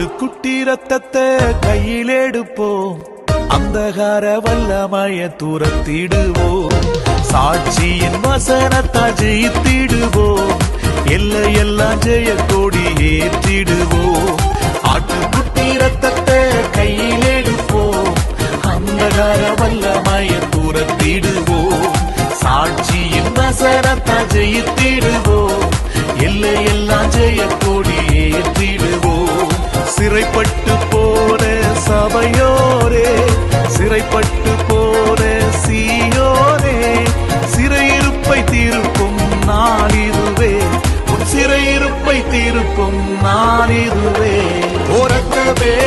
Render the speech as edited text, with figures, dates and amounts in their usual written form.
ஆட்டுக்குட்டி ரத்தத்தை கையில் எடுப்போம், அந்தகார வல்லமைய துரத்திடுவோம், சாட்சியின் வசனத்தா ஜெயித்திடுவோம், எல்லையெல்லாம் ஜெய கொடி ஏற்றிடுவோம். ஆட்டுக்குட்டி ரத்தத்தை கையில் எடுப்போம், அந்தகார வல்லமைய துரத்திடுவோம், சாட்சியின் வசனத்தா ஜெயித்திடுவோம், எல்லையெல்லாம் ஜெய கொடி ஏற்றிடுவோம். சிறைப்பட்டு போன சபையோரே, சிறைப்பட்டு போன சீயோனே, சிறையிருப்பை தீர்க்கும் நாளிதுவே, உன் சிறையிருப்பை தீர்க்கும் நாளிதுவே. ஓரத்தவே